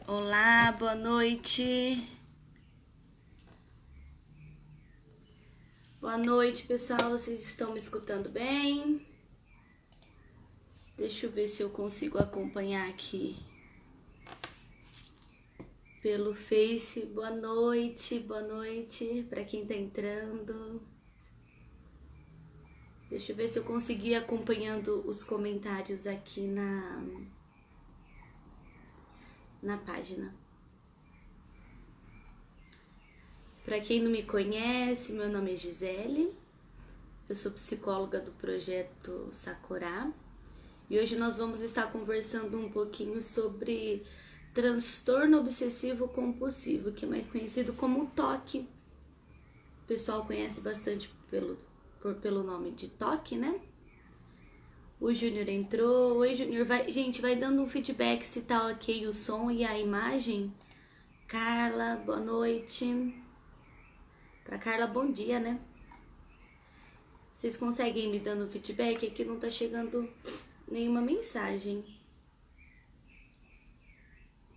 Olá, boa noite. Boa noite, pessoal. Vocês estão me escutando bem? Deixa eu ver se eu consigo acompanhar aqui pelo Face. Boa noite para quem tá entrando. Deixa eu ver se eu consegui ir acompanhando os comentários aqui na página. Para quem não me conhece, meu nome é Gisele. Eu sou psicóloga do projeto Sakurá. E hoje nós vamos estar conversando um pouquinho sobre transtorno obsessivo compulsivo, que é mais conhecido como TOC. O pessoal conhece bastante pelo nome de TOC, né? O Júnior entrou. Oi, Júnior. Gente, vai dando um feedback se tá ok o som e a imagem. Carla, boa noite. Pra Carla, bom dia, né? Vocês conseguem me dando um feedback? Aqui não tá chegando nenhuma mensagem.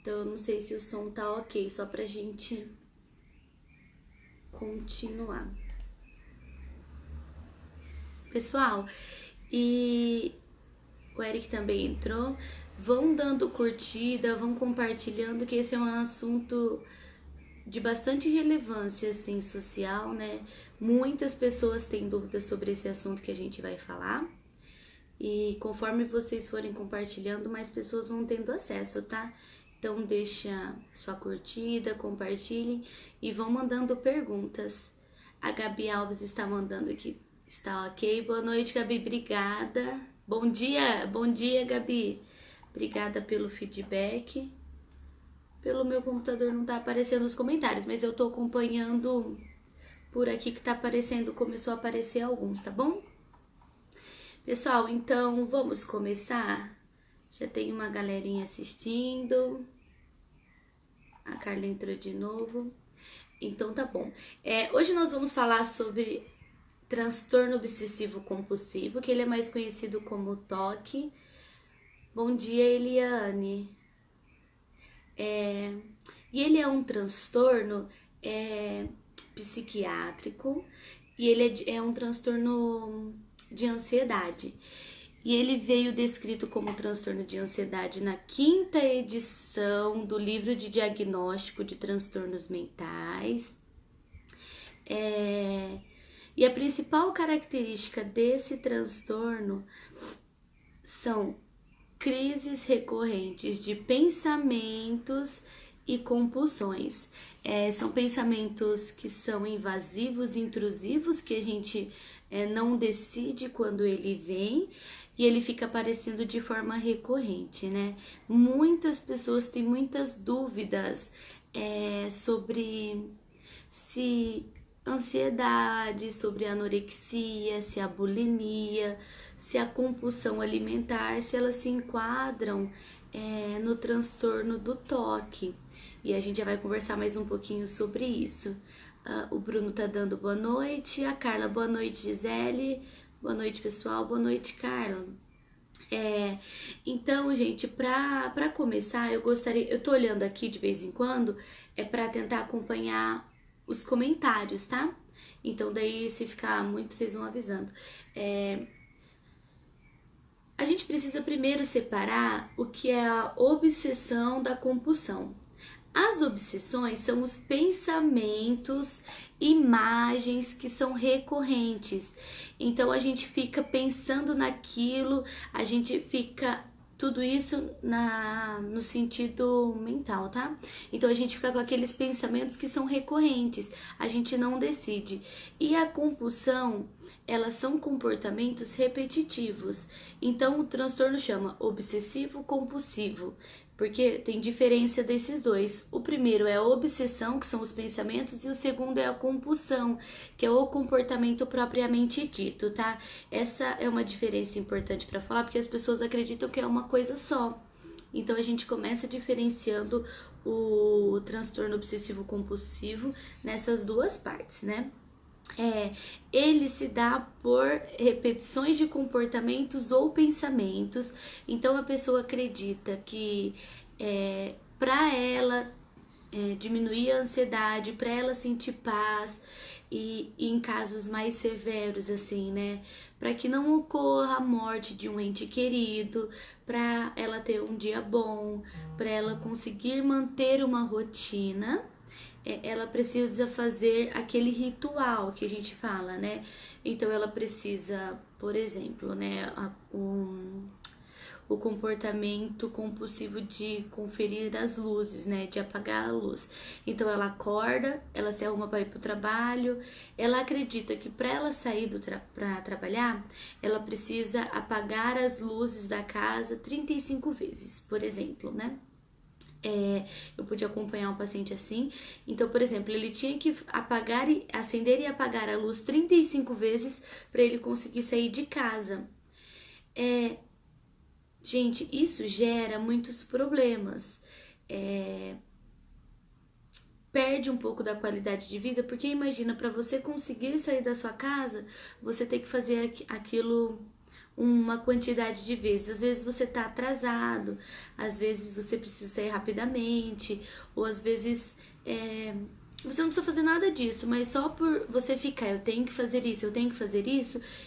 Então eu não sei se o som tá ok, só pra gente continuar. Pessoal, e o Eric também entrou. Vão dando curtida, vão compartilhando, que esse é um assunto de bastante relevância, assim, social, né? Muitas pessoas têm dúvidas sobre esse assunto que a gente vai falar. E conforme vocês forem compartilhando, mais pessoas vão tendo acesso, tá? Então deixa sua curtida, compartilhem e vão mandando perguntas. A Gabi Alves está mandando aqui, está ok. Boa noite, Gabi, obrigada. Bom dia, Gabi. Obrigada pelo feedback. Pelo meu computador não tá aparecendo os comentários, mas eu tô acompanhando por aqui que tá aparecendo, começou a aparecer alguns, tá bom? Pessoal, então vamos começar? Já tem uma galerinha assistindo. A Carla entrou de novo. Então tá bom. Hoje nós vamos falar sobre transtorno obsessivo compulsivo, que ele é mais conhecido como TOC. Bom dia, Eliane. E ele é um transtorno psiquiátrico e ele é um transtorno de ansiedade. E ele veio descrito como transtorno de ansiedade na 5ª edição do livro de diagnóstico de transtornos mentais. E a principal característica desse transtorno são crises recorrentes de pensamentos e compulsões. São pensamentos que são invasivos, intrusivos, que a gente não decide quando ele vem e ele fica aparecendo de forma recorrente, né? Muitas pessoas têm muitas dúvidas sobre se ansiedade, sobre a anorexia, se a bulimia, se a compulsão alimentar, se elas se enquadram no transtorno do TOC. E a gente já vai conversar mais um pouquinho sobre isso. O Bruno tá dando boa noite, a Carla, boa noite, Gisele, boa noite, pessoal, boa noite, Carla. Então, gente, pra começar, eu tô olhando aqui de vez em quando, pra tentar acompanhar os comentários, tá? Então, daí, se ficar muito, vocês vão avisando. A gente precisa primeiro separar o que é a obsessão da compulsão. As obsessões são os pensamentos, imagens que são recorrentes. Então a gente fica pensando naquilo, a gente fica tudo isso no sentido mental, tá? Então a gente fica com aqueles pensamentos que são recorrentes, a gente não decide. E a compulsão, elas são comportamentos repetitivos. Então o transtorno chama obsessivo compulsivo, porque tem diferença desses dois. O primeiro é a obsessão, que são os pensamentos, e o segundo é a compulsão, que é o comportamento propriamente dito, tá? Essa é uma diferença importante para falar, porque as pessoas acreditam que é uma coisa só. Então a gente começa diferenciando o transtorno obsessivo compulsivo nessas duas partes, né? Ele se dá por repetições de comportamentos ou pensamentos. Então a pessoa acredita que para ela diminuir a ansiedade, para ela sentir paz e em casos mais severos, assim, né? Para que não ocorra a morte de um ente querido, para ela ter um dia bom, para ela conseguir manter uma rotina, ela precisa fazer aquele ritual que a gente fala, né? Então ela precisa, por exemplo, né, o comportamento compulsivo de conferir as luzes, né, de apagar a luz. Então ela acorda, ela se arruma para ir para o trabalho, ela acredita que para ela sair para trabalhar, ela precisa apagar as luzes da casa 35 vezes, por exemplo, né? Eu pude acompanhar um paciente assim. Então, por exemplo, ele tinha que acender e apagar a luz 35 vezes para ele conseguir sair de casa. Gente, isso gera muitos problemas. Perde um pouco da qualidade de vida, porque imagina, para você conseguir sair da sua casa, você tem que fazer aquilo uma quantidade de vezes. Às vezes você tá atrasado, às vezes você precisa sair rapidamente, ou às vezes você não precisa fazer nada disso, mas só por você ficar, eu tenho que fazer isso, eu tenho que fazer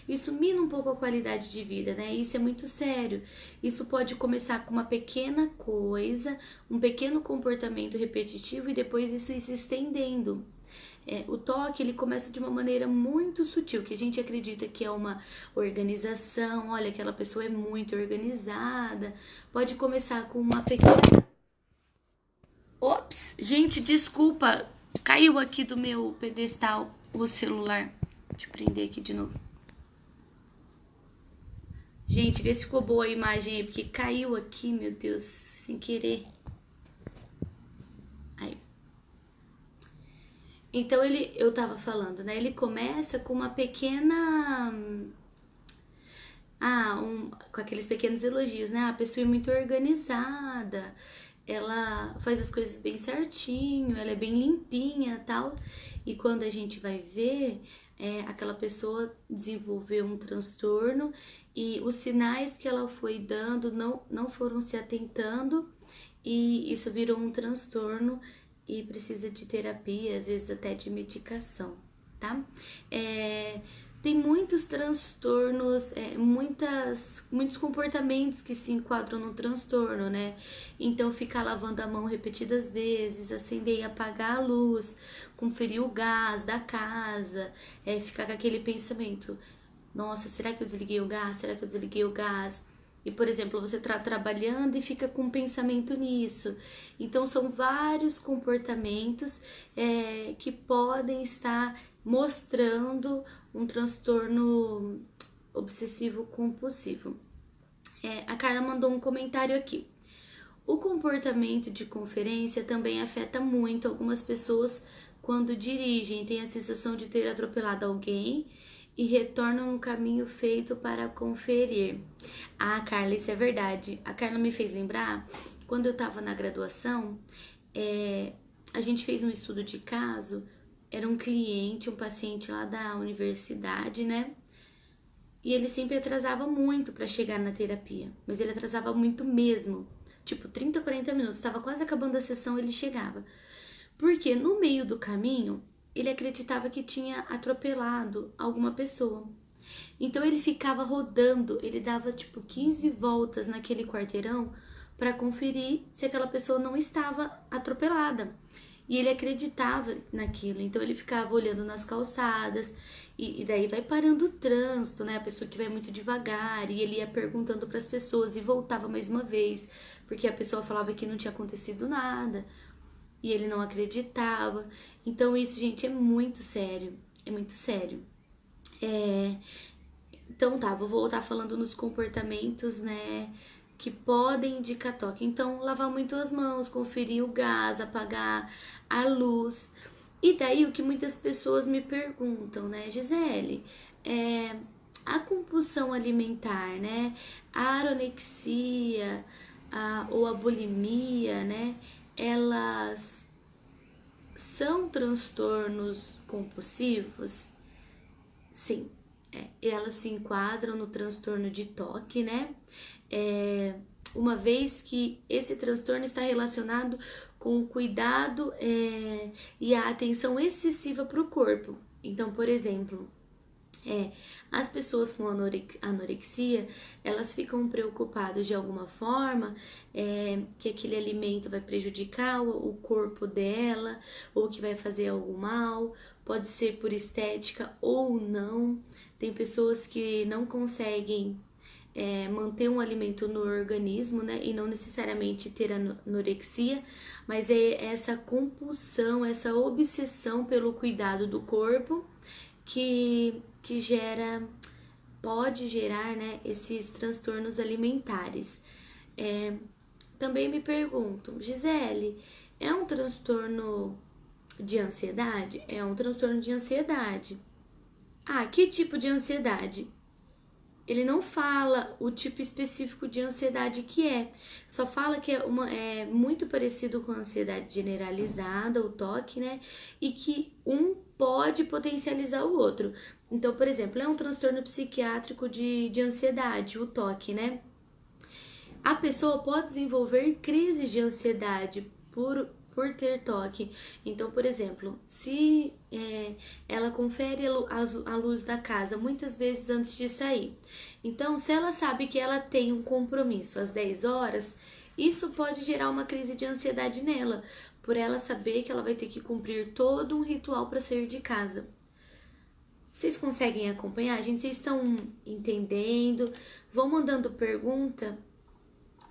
isso mina um pouco a qualidade de vida, né? Isso é muito sério. Isso pode começar com uma pequena coisa, um pequeno comportamento repetitivo e depois isso ir se estendendo. O toque ele começa de uma maneira muito sutil, que a gente acredita que é uma organização, olha, aquela pessoa é muito organizada. Pode começar com uma pequena. Ops, gente, desculpa, caiu aqui do meu pedestal o celular. Deixa eu prender aqui de novo. Gente, vê se ficou boa a imagem aí, porque caiu aqui, meu Deus, sem querer. Aí. Então eu tava falando, né? Ele começa com uma pequena. Com aqueles pequenos elogios, né? A pessoa é muito organizada, ela faz as coisas bem certinho, ela é bem limpinha, tal. E quando a gente vai ver, aquela pessoa desenvolveu um transtorno e os sinais que ela foi dando não foram se atentando e isso virou um transtorno e precisa de terapia, às vezes até de medicação, tá? Tem muitos transtornos, muitos comportamentos que se enquadram no transtorno, né? Então, ficar lavando a mão repetidas vezes, acender e apagar a luz, conferir o gás da casa, ficar com aquele pensamento: nossa, será que eu desliguei o gás? Será que eu desliguei o gás? E, por exemplo, você está trabalhando e fica com um pensamento nisso. Então, são vários comportamentos que podem estar mostrando um transtorno obsessivo compulsivo. A Carla mandou um comentário aqui. O comportamento de conferência também afeta muito algumas pessoas quando dirigem, têm a sensação de ter atropelado alguém e retornam no caminho feito para conferir. Ah, Carla, isso é verdade. A Carla me fez lembrar, quando eu estava na graduação, a gente fez um estudo de caso, era um cliente, um paciente lá da universidade, né? E ele sempre atrasava muito para chegar na terapia, mas ele atrasava muito mesmo. Tipo, 30, 40 minutos, estava quase acabando a sessão, ele chegava. Porque no meio do caminho, ele acreditava que tinha atropelado alguma pessoa. Então ele ficava rodando, ele dava tipo 15 voltas naquele quarteirão para conferir se aquela pessoa não estava atropelada. E ele acreditava naquilo, então ele ficava olhando nas calçadas e daí vai parando o trânsito, né? A pessoa que vai muito devagar e ele ia perguntando para as pessoas e voltava mais uma vez, porque a pessoa falava que não tinha acontecido nada e ele não acreditava. Então isso, gente, é muito sério, é muito sério. Então tá, vou voltar falando nos comportamentos, né, que podem indicar toque. Então, lavar muito as mãos, conferir o gás, apagar a luz. E daí o que muitas pessoas me perguntam, né, Gisele, a compulsão alimentar, né, a anorexia, ou a bulimia, né, elas são transtornos compulsivos? Sim, elas se enquadram no transtorno de toque, né? uma vez que esse transtorno está relacionado com o cuidado e a atenção excessiva para o corpo. Então, por exemplo, as pessoas com anorexia, elas ficam preocupadas de alguma forma que aquele alimento vai prejudicar o corpo dela, ou que vai fazer algum mal, pode ser por estética ou não. Tem pessoas que não conseguem manter um alimento no organismo, né, e não necessariamente ter anorexia, mas é essa compulsão, essa obsessão pelo cuidado do corpo que pode gerar, né, esses transtornos alimentares. Também me pergunto, Gisele, é um transtorno de ansiedade? É um transtorno de ansiedade. Ah, que tipo de ansiedade? Ele não fala o tipo específico de ansiedade que é, só fala que é muito parecido com a ansiedade generalizada, o TOC, né? E que um pode potencializar o outro. Então, por exemplo, é um transtorno psiquiátrico de ansiedade, o TOC, né? A pessoa pode desenvolver crises de ansiedade por ter TOC. Então, por exemplo, se ela confere a luz da casa muitas vezes antes de sair. Então, se ela sabe que ela tem um compromisso às 10 horas, isso pode gerar uma crise de ansiedade nela, por ela saber que ela vai ter que cumprir todo um ritual para sair de casa. Vocês conseguem acompanhar? Gente, vocês estão entendendo? Vão mandando pergunta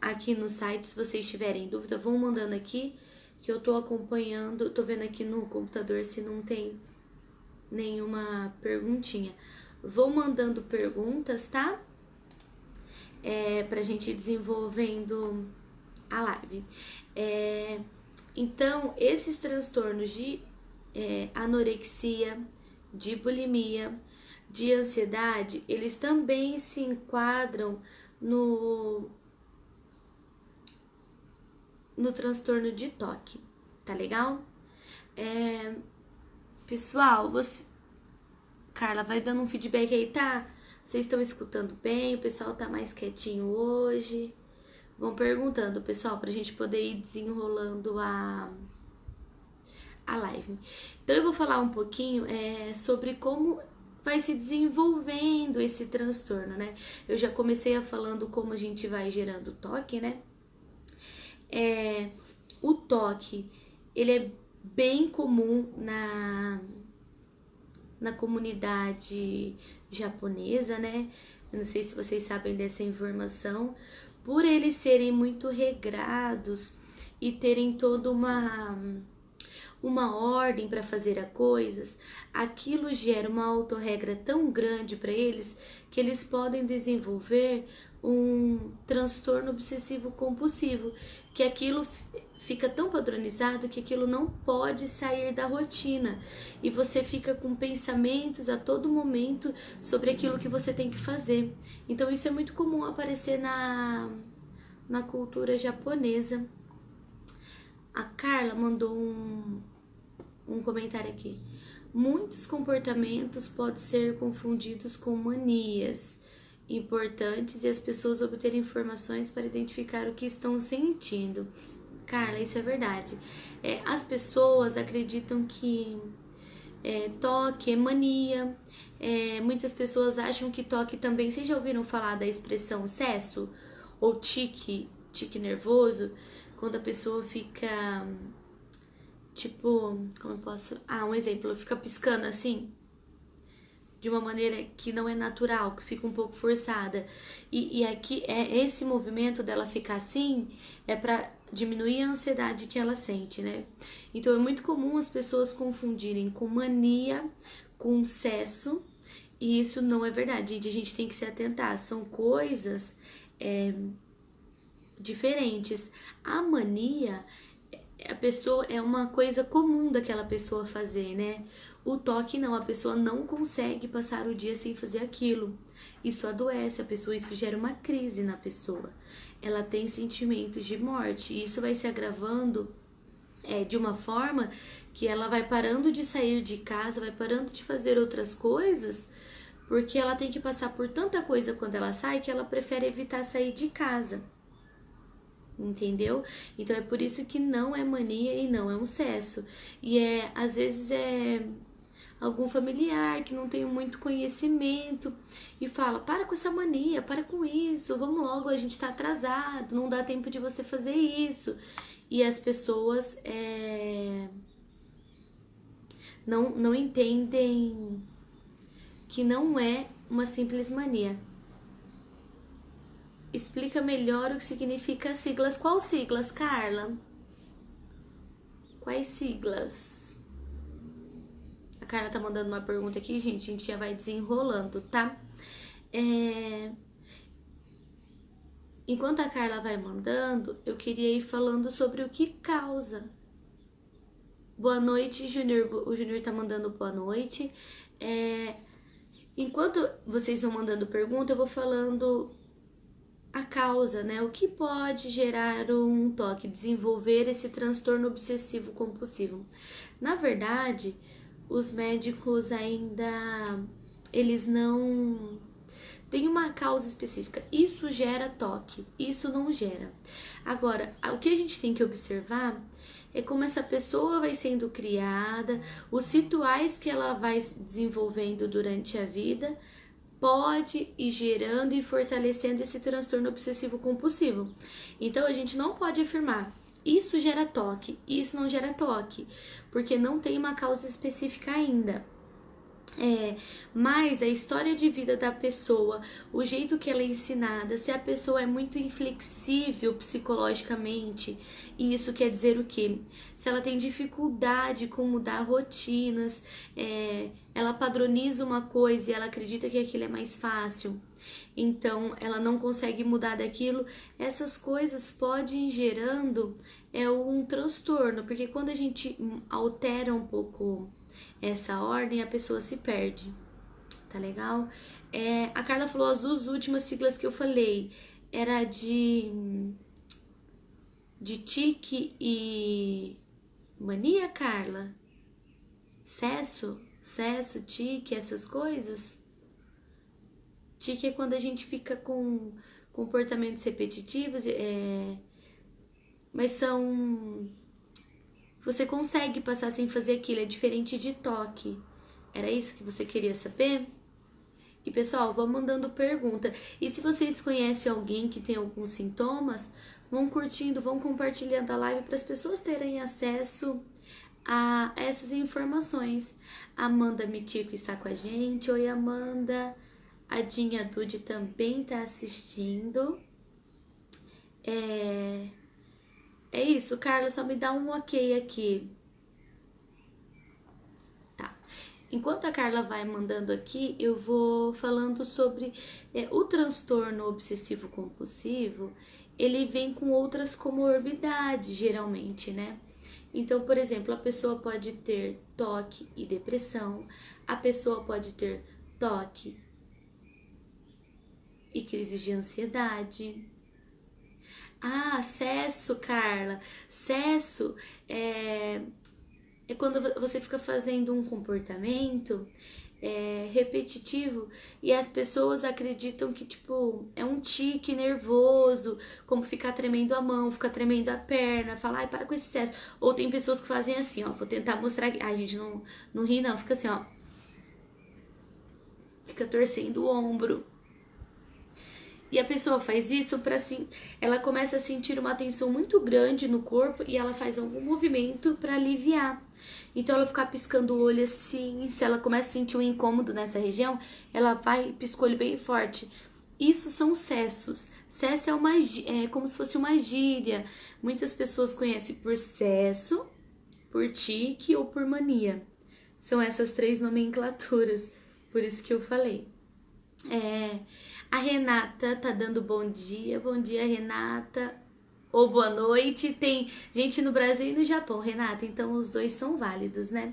aqui no site, se vocês tiverem dúvida, vão mandando aqui, que eu tô acompanhando, tô vendo aqui no computador se não tem nenhuma perguntinha. Vou mandando perguntas, tá? Pra gente ir desenvolvendo a live. Então, esses transtornos de anorexia, de bulimia, de ansiedade, eles também se enquadram no transtorno de TOC, tá legal? Pessoal, Carla, vai dando um feedback aí, tá? Vocês estão escutando bem? O pessoal tá mais quietinho hoje? Vão perguntando, pessoal, pra gente poder ir desenrolando a live. Então, eu vou falar um pouquinho sobre como vai se desenvolvendo esse transtorno, né? Eu já comecei falando como a gente vai gerando TOC, né? O TOC, ele é bem comum na comunidade japonesa, né? Eu não sei se vocês sabem dessa informação. Por eles serem muito regrados e terem toda uma ordem para fazer as coisas, aquilo gera uma autorregra tão grande para eles que eles podem desenvolver um transtorno obsessivo compulsivo, que aquilo fica tão padronizado que aquilo não pode sair da rotina e você fica com pensamentos a todo momento sobre aquilo que você tem que fazer. Então isso é muito comum aparecer na cultura japonesa. A Carla mandou um comentário aqui. Muitos comportamentos podem ser confundidos com manias importantes e as pessoas obterem informações para identificar o que estão sentindo. Carla, isso é verdade. As pessoas acreditam que TOC é mania. Muitas pessoas acham que TOC também... Vocês já ouviram falar da expressão cesso? Ou tique nervoso? Quando a pessoa fica... Tipo, como eu posso... um exemplo, fica piscando assim, de uma maneira que não é natural, que fica um pouco forçada. E aqui, esse movimento dela ficar assim, é pra diminuir a ansiedade que ela sente, né? Então, é muito comum as pessoas confundirem com mania, com cesso, e isso não é verdade. A gente tem que se atentar, são coisas diferentes. A mania... a pessoa é uma coisa comum daquela pessoa fazer, né? O TOC não, a pessoa não consegue passar o dia sem fazer aquilo. Isso adoece a pessoa, isso gera uma crise na pessoa. Ela tem sentimentos de morte e isso vai se agravando de uma forma que ela vai parando de sair de casa, vai parando de fazer outras coisas, porque ela tem que passar por tanta coisa quando ela sai que ela prefere evitar sair de casa. entendeu? Então é por isso que não é mania e não é um excesso. E às vezes é algum familiar que não tem muito conhecimento e fala: para com essa mania, para com isso, vamos logo, a gente tá atrasado, não dá tempo de você fazer isso. E as pessoas não entendem que não é uma simples mania. Explica melhor o que significa siglas. Qual siglas, Carla? Quais siglas? A Carla tá mandando uma pergunta aqui, gente. A gente já vai desenrolando, tá? Enquanto a Carla vai mandando, eu queria ir falando sobre o que causa. Boa noite, Júnior. O Júnior tá mandando boa noite. Enquanto vocês vão mandando pergunta, eu vou falando a causa, né? O que pode gerar um toque, desenvolver esse transtorno obsessivo compulsivo? Na verdade, os médicos ainda eles não têm uma causa específica. Isso gera toque, isso não gera. Agora, o que a gente tem que observar é como essa pessoa vai sendo criada, os rituais que ela vai desenvolvendo durante a vida pode ir gerando e fortalecendo esse transtorno obsessivo compulsivo. Então a gente não pode afirmar isso gera toque, isso não gera toque, porque não tem uma causa específica ainda. Mas a história de vida da pessoa, o jeito que ela é ensinada, se a pessoa é muito inflexível psicologicamente, e isso quer dizer o quê? Se ela tem dificuldade com mudar rotinas, ela padroniza uma coisa e ela acredita que aquilo é mais fácil, então ela não consegue mudar daquilo, essas coisas podem ir gerando um transtorno, porque quando a gente altera um pouco essa ordem, a pessoa se perde, tá legal? A Carla falou as duas últimas siglas que eu falei, era de tique e mania, Carla? Excesso, tique, essas coisas? Tique é quando a gente fica com comportamentos repetitivos, mas são... Você consegue passar sem fazer aquilo, é diferente de toque. Era isso que você queria saber? E pessoal, vão mandando pergunta. E se vocês conhecem alguém que tem alguns sintomas, vão curtindo, vão compartilhando a live para as pessoas terem acesso a essas informações. Amanda Mitico está com a gente. Oi, Amanda. A Dinha Dude também está assistindo. É isso, Carla, só me dá um ok aqui. Tá. Enquanto a Carla vai mandando aqui, eu vou falando sobre o transtorno obsessivo compulsivo. Ele vem com outras comorbidades, geralmente, né? Então, por exemplo, a pessoa pode ter toque e depressão, a pessoa pode ter toque e crises de ansiedade. Acesso, Carla. Acesso é quando você fica fazendo um comportamento repetitivo e as pessoas acreditam que, tipo, é um tique nervoso, como ficar tremendo a mão, ficar tremendo a perna, falar, para com esse excesso. Ou tem pessoas que fazem assim, ó, vou tentar mostrar aqui. Gente, não ri não, fica assim, ó. Fica torcendo o ombro. E a pessoa faz isso para assim, ela começa a sentir uma tensão muito grande no corpo e ela faz algum movimento para aliviar. Então ela fica piscando o olho assim, se ela começa a sentir um incômodo nessa região, ela vai e pisca o olho bem forte. Isso são cessos. Cesso é como se fosse uma gíria. Muitas pessoas conhecem por cesso, por tique ou por mania. São essas três nomenclaturas, por isso que eu falei. A Renata tá dando bom dia, Renata, ou boa noite. Tem gente no Brasil e no Japão, Renata, então os dois são válidos, né?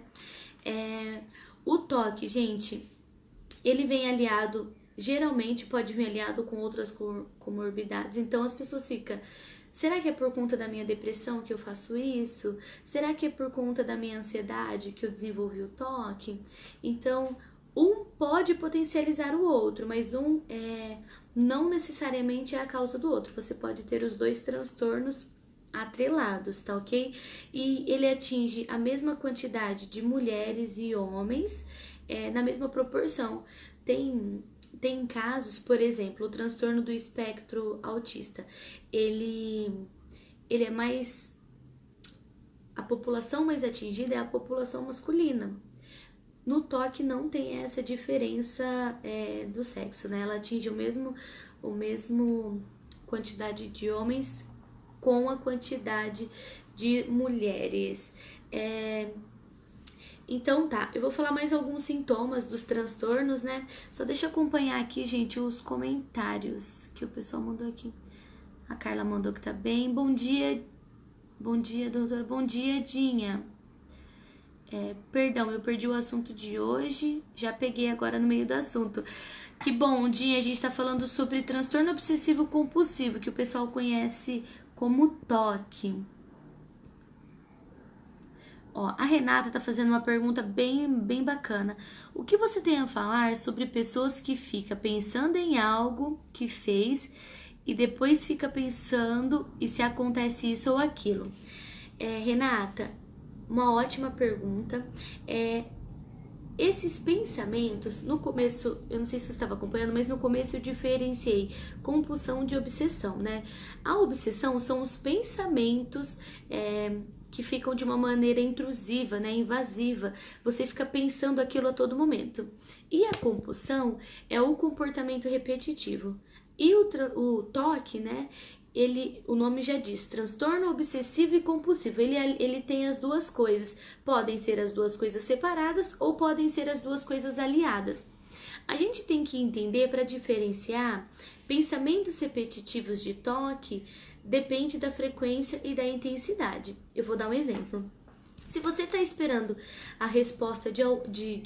O toque, gente, ele vem aliado, geralmente pode vir aliado com outras comorbidades, então as pessoas ficam, será que é por conta da minha depressão que eu faço isso? Será que é por conta da minha ansiedade que eu desenvolvi o toque? Então, Um pode potencializar o outro, mas não necessariamente é a causa do outro. Você pode ter os dois transtornos atrelados, tá ok? E ele atinge a mesma quantidade de mulheres e homens na mesma proporção. Tem casos, por exemplo, o transtorno do espectro autista. Ele é mais... A população mais atingida é a população masculina. No toque não tem essa diferença do sexo, né? Ela atinge o mesmo quantidade de homens com a quantidade de mulheres. Então tá, eu vou falar mais alguns sintomas dos transtornos, né? Só deixa eu acompanhar aqui, gente, os comentários que o pessoal mandou aqui. A Carla mandou que tá bem. Bom dia, doutora. Bom dia, Dinha. Perdão, eu perdi o assunto de hoje, já peguei agora no meio do assunto. Que bom, Dinha, a gente tá falando sobre transtorno obsessivo compulsivo, que o pessoal conhece como TOC. Ó, a Renata tá fazendo uma pergunta bem bacana. O que você tem a falar sobre pessoas que ficam pensando em algo que fez e depois fica pensando e se acontece isso ou aquilo? Renata, uma ótima pergunta. Esses pensamentos, no começo, eu não sei se você estava acompanhando, mas no começo eu diferenciei compulsão de obsessão, né? A obsessão são os pensamentos que ficam de uma maneira intrusiva, né? Invasiva. Você fica pensando aquilo a todo momento. E a compulsão é o comportamento repetitivo. E o TOC, né? O nome já diz, transtorno obsessivo e compulsivo. Ele tem as duas coisas. Podem ser as duas coisas separadas ou podem ser as duas coisas aliadas. A gente tem que entender para diferenciar pensamentos repetitivos de TOC, depende da frequência e da intensidade. Eu vou dar um exemplo. Se você está esperando a resposta de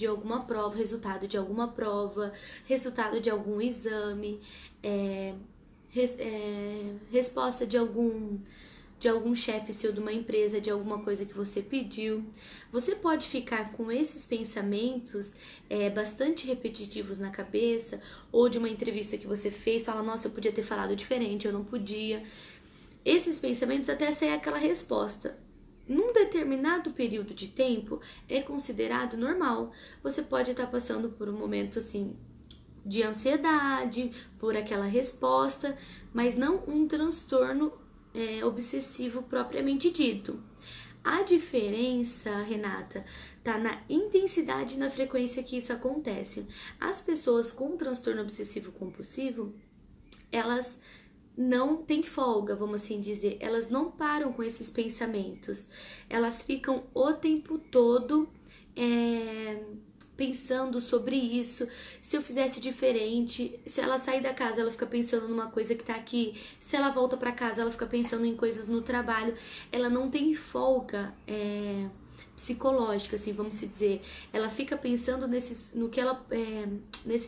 alguma prova, resultado de alguma prova, resultado de algum exame, resposta de algum chefe seu de uma empresa, de alguma coisa que você pediu, você pode ficar com esses pensamentos bastante repetitivos na cabeça, ou de uma entrevista que você fez, fala, nossa, eu podia ter falado diferente, eu não podia. Esses pensamentos até sair aquela resposta. Num determinado período de tempo, é considerado normal. Você pode estar passando por um momento assim de ansiedade por aquela resposta, mas não um transtorno obsessivo propriamente dito. A diferença, Renata, tá na intensidade e na frequência que isso acontece. As pessoas com transtorno obsessivo compulsivo, elas não têm folga, vamos assim dizer. Elas não param com esses pensamentos. Elas ficam o tempo todo pensando sobre isso, se eu fizesse diferente, se ela sair da casa, ela fica pensando numa coisa que tá aqui, se ela volta pra casa, ela fica pensando em coisas no trabalho, ela não tem folga psicológica, assim, vamos dizer, ela fica pensando nesses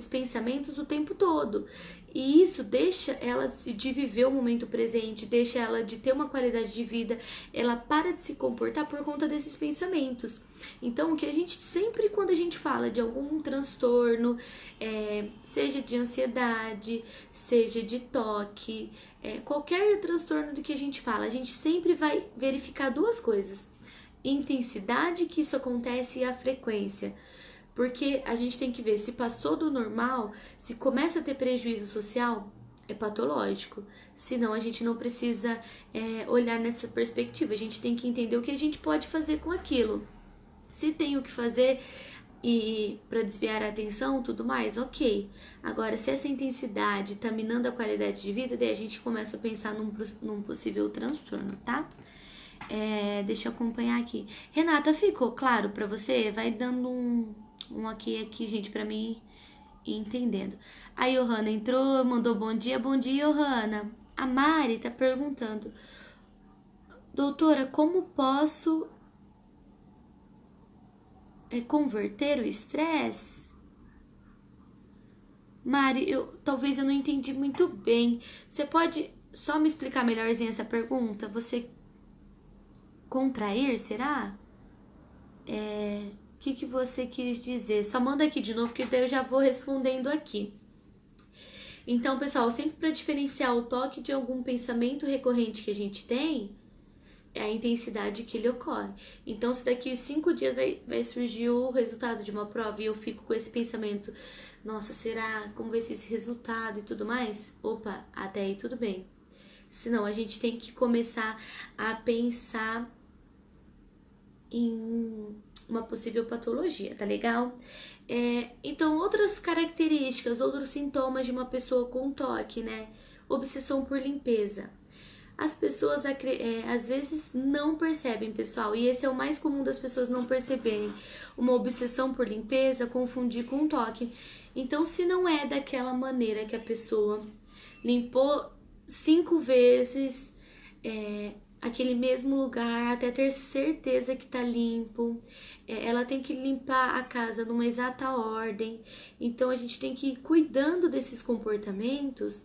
pensamentos o tempo todo, e isso deixa ela de viver o momento presente, deixa ela de ter uma qualidade de vida, ela para de se comportar por conta desses pensamentos. Então, o que a gente sempre, quando a gente fala de algum transtorno, seja de ansiedade, seja de TOC, qualquer transtorno do que a gente fala, a gente sempre vai verificar duas coisas: intensidade que isso acontece e a frequência. Porque a gente tem que ver se passou do normal, se começa a ter prejuízo social, é patológico. Senão a gente não precisa olhar nessa perspectiva. A gente tem que entender o que a gente pode fazer com aquilo. Se tem o que fazer e para desviar a atenção, tudo mais, ok. Agora, se essa intensidade tá minando a qualidade de vida, daí a gente começa a pensar num possível transtorno, tá? Deixa eu acompanhar aqui. Renata, ficou claro pra você? Vai dando um aqui, gente, pra mim ir entendendo. A Johanna entrou, mandou bom dia, Johanna. A Mari tá perguntando, doutora, como posso converter o estresse? Mari, talvez eu não entendi muito bem. Você pode só me explicar melhorzinho essa pergunta? Você contrair, será? que você quis dizer. Só manda aqui de novo, que daí eu já vou respondendo aqui. Então, pessoal, sempre para diferenciar o toque de algum pensamento recorrente que a gente tem, é a intensidade que ele ocorre. Então, se daqui 5 dias vai surgir o resultado de uma prova e eu fico com esse pensamento, nossa, será? Como vai ser esse resultado e tudo mais? Opa, até aí tudo bem. Senão, a gente tem que começar a pensar em uma possível patologia, tá legal? Então, outras características, outros sintomas de uma pessoa com toque, né? Obsessão por limpeza. As pessoas às vezes não percebem, pessoal, e esse é o mais comum das pessoas não perceberem. Uma obsessão por limpeza, confundir com toque. Então, se não é daquela maneira que a pessoa limpou 5 vezes aquele mesmo lugar até ter certeza que tá limpo, ela tem que limpar a casa numa exata ordem. Então, a gente tem que ir cuidando desses comportamentos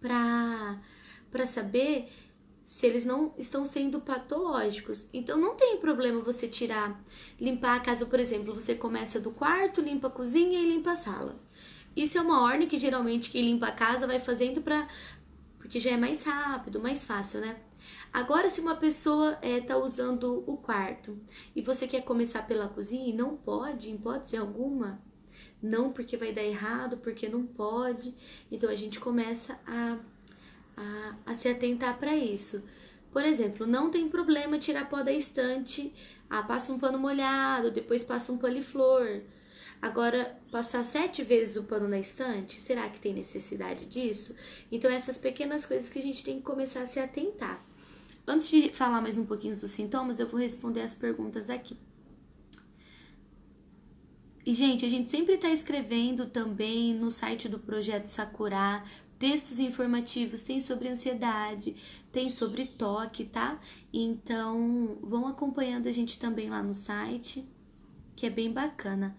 para saber se eles não estão sendo patológicos. Então não tem problema você limpar a casa, por exemplo, você começa do quarto, limpa a cozinha e limpa a sala. Isso é uma ordem que geralmente quem limpa a casa vai fazendo porque já é mais rápido, mais fácil, né? Agora, se uma pessoa tá usando o quarto e você quer começar pela cozinha, não pode, em hipótese alguma, não, porque vai dar errado, porque não pode. Então a gente começa a se atentar para isso. Por exemplo, não tem problema tirar pó da estante, passa um pano molhado, depois passa um paniflor. Agora, passar 7 vezes o pano na estante, será que tem necessidade disso? Então, essas pequenas coisas que a gente tem que começar a se atentar. Antes de falar mais um pouquinho dos sintomas, eu vou responder as perguntas aqui. E, gente, a gente sempre está escrevendo também no site do Projeto Sakura textos informativos, tem sobre ansiedade, tem sobre toque, tá? Então, vão acompanhando a gente também lá no site, que é bem bacana.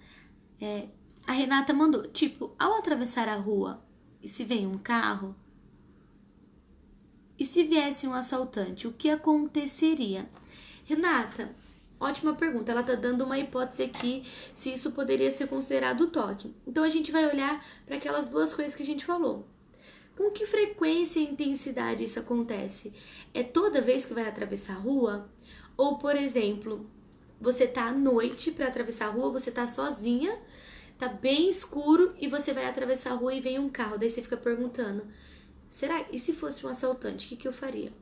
A Renata mandou, tipo, ao atravessar a rua, e se vem um carro, e se viesse um assaltante, o que aconteceria? Renata, ótima pergunta. Ela tá dando uma hipótese aqui se isso poderia ser considerado toque. Então, a gente vai olhar para aquelas duas coisas que a gente falou. Com que frequência e intensidade isso acontece? É toda vez que vai atravessar a rua? Ou, por exemplo, você tá à noite para atravessar a rua, você tá sozinha, tá bem escuro e você vai atravessar a rua e vem um carro. Daí você fica perguntando, e se fosse um assaltante, o que eu faria?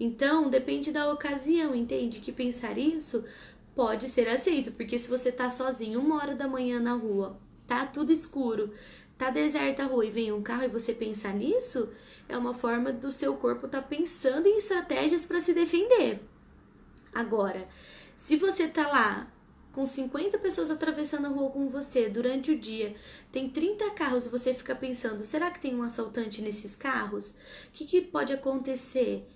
Então, depende da ocasião, entende? Que pensar isso pode ser aceito, porque se você tá sozinho 1h da manhã na rua, tá tudo escuro, tá deserta a rua e vem um carro e você pensar nisso, é uma forma do seu corpo tá pensando em estratégias para se defender. Agora, se você tá lá com 50 pessoas atravessando a rua com você durante o dia, tem 30 carros e você fica pensando, será que tem um assaltante nesses carros? O que pode acontecer?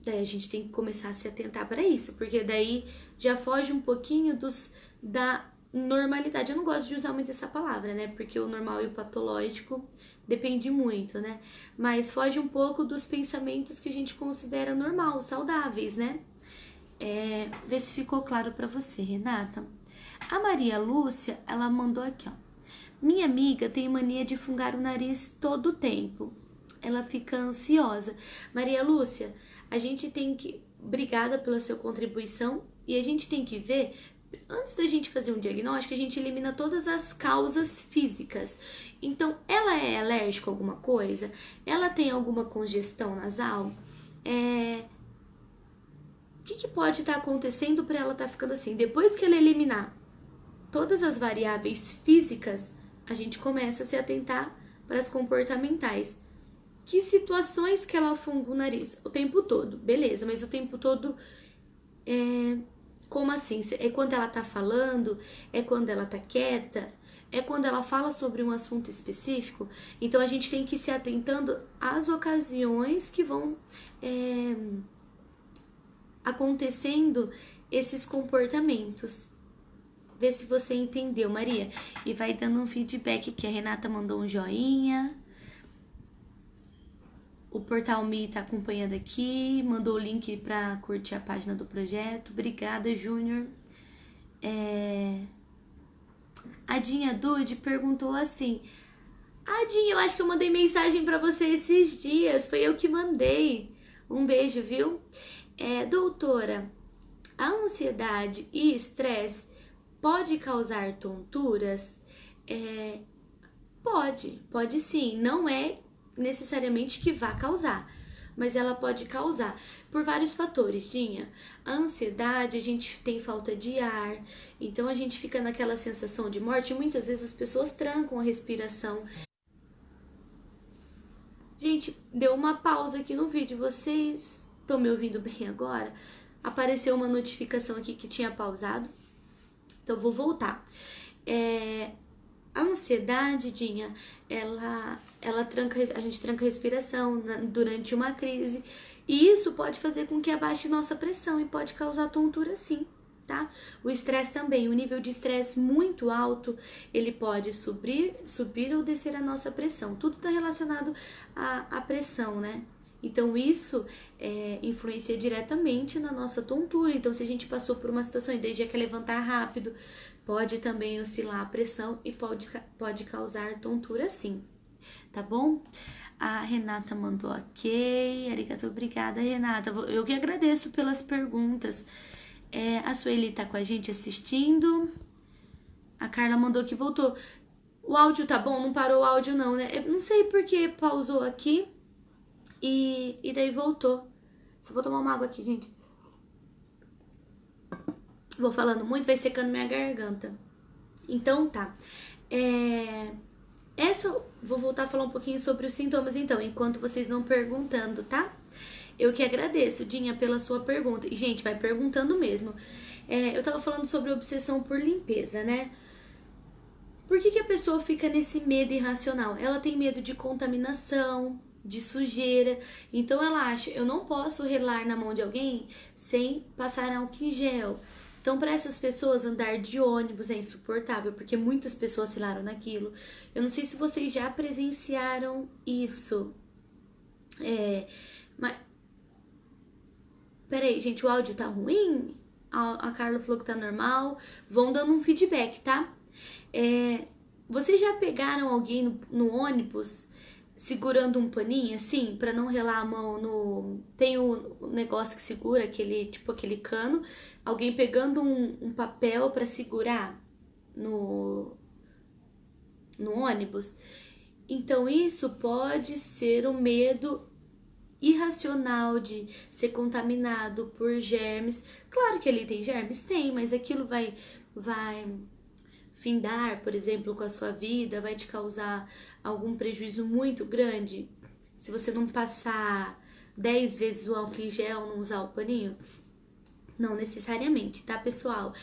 Daí a gente tem que começar a se atentar para isso, porque daí já foge um pouquinho da normalidade. Eu não gosto de usar muito essa palavra, né? Porque o normal e o patológico depende muito, né? Mas foge um pouco dos pensamentos que a gente considera normal, saudáveis, né? Vê se ficou claro para você, Renata. A Maria Lúcia, ela mandou aqui, ó. Minha amiga tem mania de fungar o nariz todo o tempo. Ela fica ansiosa. Maria Lúcia, a gente tem que... Obrigada pela sua contribuição. E a gente tem que ver... Antes da gente fazer um diagnóstico, a gente elimina todas as causas físicas. Então, ela é alérgica a alguma coisa? Ela tem alguma congestão nasal? O que pode estar acontecendo para ela estar ficando assim? Depois que ela eliminar todas as variáveis físicas, a gente começa a se atentar para as comportamentais. Que situações que ela funga o nariz? O tempo todo, beleza, mas o tempo todo como assim? É quando ela tá falando? É quando ela tá quieta? É quando ela fala sobre um assunto específico? Então a gente tem que ir se atentando às ocasiões que vão acontecendo esses comportamentos. Vê se você entendeu, Maria. E vai dando um feedback aqui. A Renata mandou um joinha. O Portal Me tá acompanhando aqui. Mandou o link para curtir a página do projeto. Obrigada, Júnior. A Dinha Dude perguntou assim: Dinha, eu acho que eu mandei mensagem pra você esses dias, foi eu que mandei. Um beijo, viu? Doutora, a ansiedade e estresse pode causar tonturas? Pode sim. Não é necessariamente que vá causar, mas ela pode causar por vários fatores, Dinha. A ansiedade, a gente tem falta de ar, então a gente fica naquela sensação de morte e muitas vezes as pessoas trancam a respiração. Gente, deu uma pausa aqui no vídeo, vocês estão me ouvindo bem agora? Apareceu uma notificação aqui que tinha pausado, então vou voltar. A ansiedade, Dinha, ela tranca, a gente tranca a respiração durante uma crise e isso pode fazer com que abaixe nossa pressão e pode causar tontura sim, tá? O estresse também, o nível de estresse muito alto, ele pode subir ou descer a nossa pressão. Tudo está relacionado à pressão, né? Então isso influencia diretamente na nossa tontura. Então se a gente passou por uma situação e daí já quer levantar rápido, pode também oscilar a pressão e pode causar tontura sim, tá bom? A Renata mandou ok, arigato, obrigada Renata, eu que agradeço pelas perguntas. A Sueli tá com a gente assistindo, a Carla mandou que voltou. O áudio tá bom? Não parou o áudio não, né? Eu não sei porque pausou aqui e daí voltou. Só vou tomar uma água aqui, gente. Vou falando muito, vai secando minha garganta. Então tá. Vou voltar a falar um pouquinho sobre os sintomas então, enquanto vocês vão perguntando, tá? Eu que agradeço, Dinha, pela sua pergunta. E, gente, vai perguntando mesmo. Eu tava falando sobre obsessão por limpeza, né? Por que a pessoa fica nesse medo irracional? Ela tem medo de contaminação, de sujeira. Então ela acha, eu não posso relar na mão de alguém sem passar álcool em gel. Então, para essas pessoas, andar de ônibus é insuportável, porque muitas pessoas relaram naquilo. Eu não sei se vocês já presenciaram isso. Mas... Peraí, gente, o áudio tá ruim? A Carla falou que tá normal. Vão dando um feedback, tá? Vocês já pegaram alguém no ônibus segurando um paninho assim, pra não relar a mão no... Tem o negócio que segura, aquele cano. Alguém pegando um papel pra segurar no ônibus. Então isso pode ser um medo irracional de ser contaminado por germes. Claro que ele tem germes, tem, mas aquilo vai findar, por exemplo, com a sua vida, vai te causar algum prejuízo muito grande. Se você não passar 10 vezes o álcool em gel, não usar o paninho. Não necessariamente, tá, pessoal?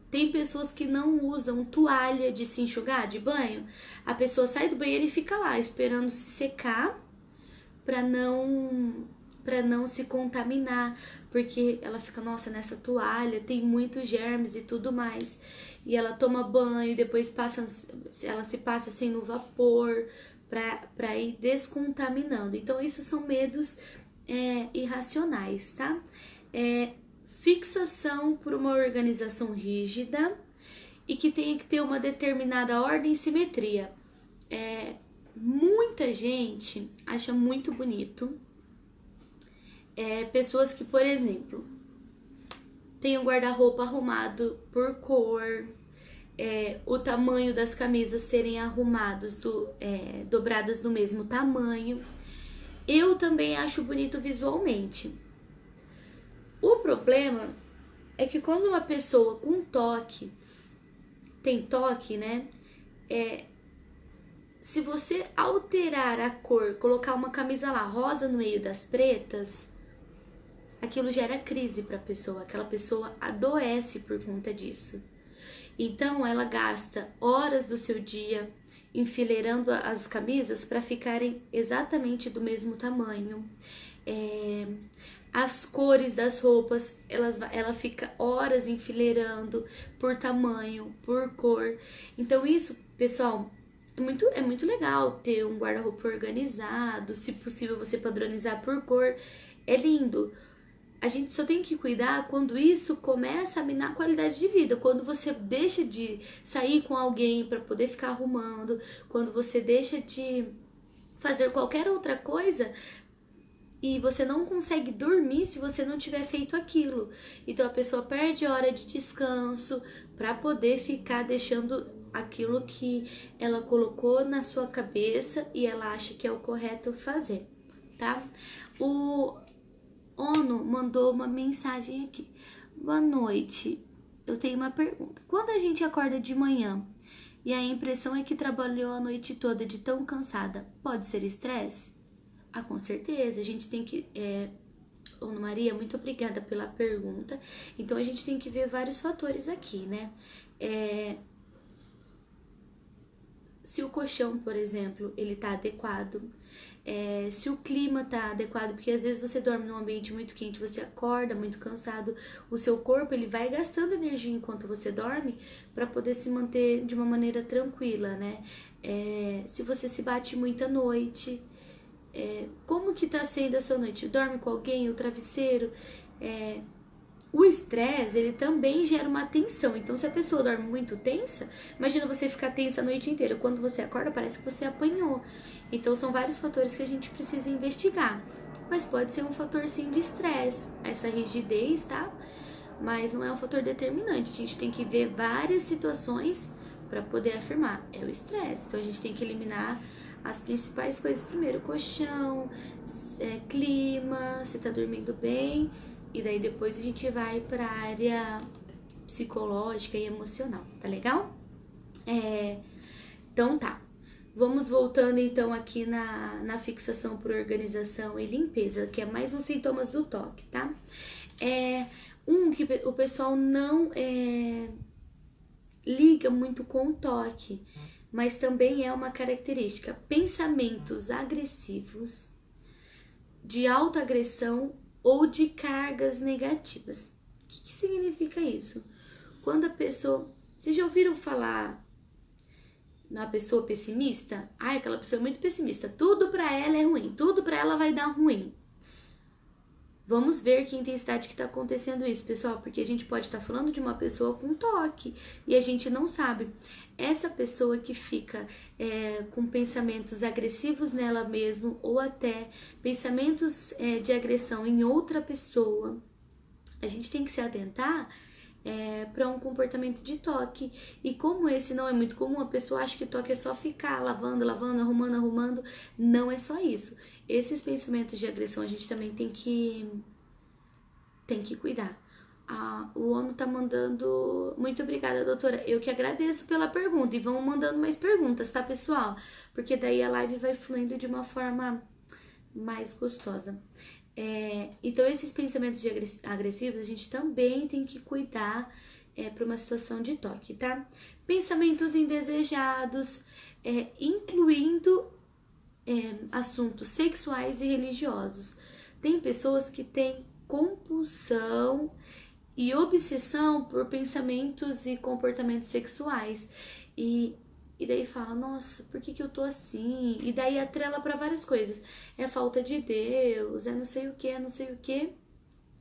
Tem pessoas que não usam toalha de se enxugar de banho. A pessoa sai do banheiro e fica lá esperando se secar para não se contaminar, porque ela fica, nossa, nessa toalha tem muitos germes e tudo mais. E ela toma banho, depois ela se passa assim no vapor para ir descontaminando. Então isso são medos irracionais, tá? Fixação por uma organização rígida e que tenha que ter uma determinada ordem e simetria. Muita gente acha muito bonito pessoas que, por exemplo, tem um guarda-roupa arrumado por cor, o tamanho das camisas serem arrumados, dobradas do mesmo tamanho. Eu também acho bonito visualmente. O problema é que quando uma pessoa com toque, tem toque, né? Se você alterar a cor, colocar uma camisa lá rosa no meio das pretas, aquilo gera crise para a pessoa. Aquela pessoa adoece por conta disso. Então ela gasta horas do seu dia enfileirando as camisas para ficarem exatamente do mesmo tamanho. As cores das roupas, ela fica horas enfileirando por tamanho, por cor. Então isso, pessoal, é muito legal ter um guarda-roupa organizado, se possível você padronizar por cor, é lindo. a gente só tem que cuidar quando isso começa a minar a qualidade de vida, quando você deixa de sair com alguém para poder ficar arrumando, quando você deixa de fazer qualquer outra coisa e você não consegue dormir se você não tiver feito aquilo. Então a pessoa perde hora de descanso para poder ficar deixando aquilo que ela colocou na sua cabeça e ela acha que é o correto fazer, tá? O Ono mandou uma mensagem aqui. Boa noite. Eu tenho uma pergunta. Quando a gente acorda de manhã e a impressão é que trabalhou a noite toda de tão cansada, pode ser estresse? Ah, com certeza. A gente tem que... Ana Maria, muito obrigada pela pergunta. Então, a gente tem que ver vários fatores aqui, né? Se o colchão, por exemplo, ele tá adequado, se o clima tá adequado, porque às vezes você dorme num ambiente muito quente, você acorda muito cansado, o seu corpo ele vai gastando energia enquanto você dorme para poder se manter de uma maneira tranquila, né? Se você se bate muita noite, como que tá sendo a sua noite? Dorme com alguém, o travesseiro? O estresse, ele também gera uma tensão. Então, se a pessoa dorme muito tensa, imagina você ficar tensa a noite inteira. Quando você acorda, parece que você apanhou. Então, são vários fatores que a gente precisa investigar. Mas pode ser um fator, sim, de estresse. Essa rigidez, tá? Mas não é um fator determinante. A gente tem que ver várias situações para poder afirmar. É o estresse. Então, a gente tem que eliminar as principais coisas primeiro. Colchão, clima, você tá dormindo bem... E daí depois a gente vai para a área psicológica e emocional, tá legal? Então tá, vamos voltando então aqui na fixação por organização e limpeza, que é mais uns sintomas do toque, tá? Que o pessoal não liga muito com o toque, mas também é uma característica. Pensamentos agressivos, de autoagressão ou de cargas negativas. O que significa isso? Quando a pessoa... Vocês já ouviram falar na pessoa pessimista? Ai, aquela pessoa é muito pessimista. Tudo pra ela é ruim. Tudo pra ela vai dar ruim. Vamos ver que intensidade que tá acontecendo isso, pessoal. Porque a gente pode estar falando de uma pessoa com toque. E a gente não sabe. Essa pessoa que fica com pensamentos agressivos nela mesma ou até pensamentos de agressão em outra pessoa, a gente tem que se atentar para um comportamento de toque. E como esse não é muito comum, a pessoa acha que toque é só ficar lavando, arrumando. Não é só isso. Esses pensamentos de agressão a gente também tem que cuidar. O ONU tá mandando... Muito obrigada, doutora. Eu que agradeço pela pergunta. E vão mandando mais perguntas, tá, pessoal? Porque daí a live vai fluindo de uma forma mais gostosa. Então, esses pensamentos agressivos, a gente também tem que cuidar para uma situação de toque, tá? Pensamentos indesejados, incluindo assuntos sexuais e religiosos. Tem pessoas que têm compulsão e obsessão por pensamentos e comportamentos sexuais. E daí fala, nossa, por que eu tô assim? E daí atrela para várias coisas. É falta de Deus, não sei o que.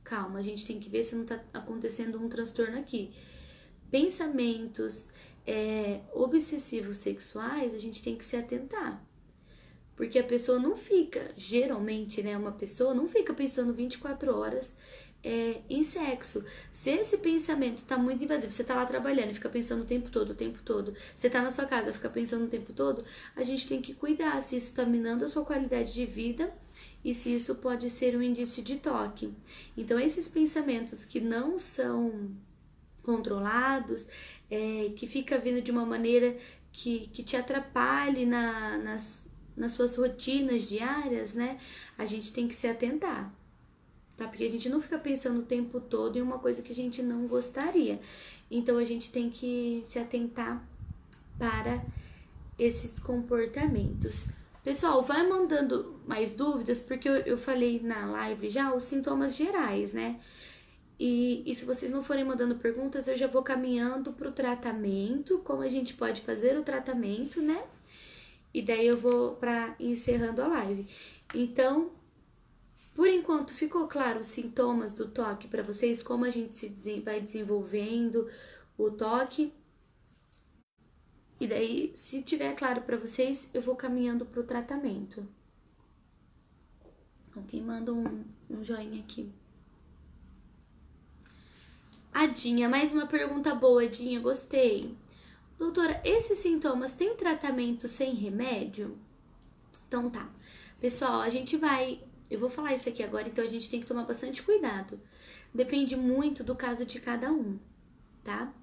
Calma, a gente tem que ver se não tá acontecendo um transtorno aqui. Pensamentos obsessivos sexuais, a gente tem que se atentar. Porque a pessoa não fica, geralmente, né? Uma pessoa não fica pensando 24 horas em sexo. Se esse pensamento tá muito invasivo, você tá lá trabalhando e fica pensando o tempo todo, você tá na sua casa, fica pensando o tempo todo, a gente tem que cuidar se isso tá minando a sua qualidade de vida e se isso pode ser um indício de toque. Então, esses pensamentos que não são controlados, que fica vindo de uma maneira que te atrapalhe nas suas rotinas diárias, né? A gente tem que se atentar. Tá? Porque a gente não fica pensando o tempo todo em uma coisa que a gente não gostaria. Então, a gente tem que se atentar para esses comportamentos. Pessoal, vai mandando mais dúvidas, porque eu falei na live já os sintomas gerais, né? E se vocês não forem mandando perguntas, eu já vou caminhando para o tratamento, como a gente pode fazer o tratamento, né? E daí eu vou para encerrando a live. Então, Por enquanto, ficou claro os sintomas do toque para vocês? Como a gente vai desenvolvendo o toque? E daí, se tiver claro para vocês, eu vou caminhando para o tratamento. Alguém manda um joinha aqui. Adinha, mais uma pergunta boa, Adinha, gostei. Doutora, esses sintomas têm tratamento sem remédio? Então tá. Pessoal, eu vou falar isso aqui agora, então a gente tem que tomar bastante cuidado. Depende muito do caso de cada um, tá?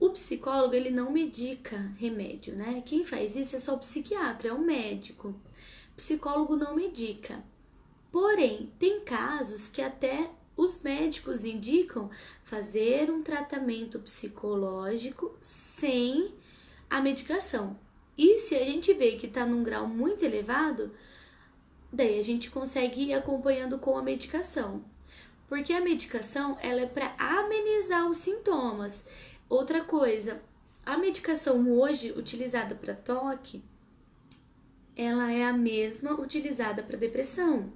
O psicólogo, ele não medica remédio, né? Quem faz isso é só o psiquiatra, é o médico. O psicólogo não medica. Porém, tem casos que até os médicos indicam fazer um tratamento psicológico sem a medicação. E se a gente vê que está num grau muito elevado, daí a gente consegue ir acompanhando com a medicação. Porque a medicação, ela é para amenizar os sintomas. Outra coisa, a medicação hoje utilizada para toque, ela é a mesma utilizada para depressão.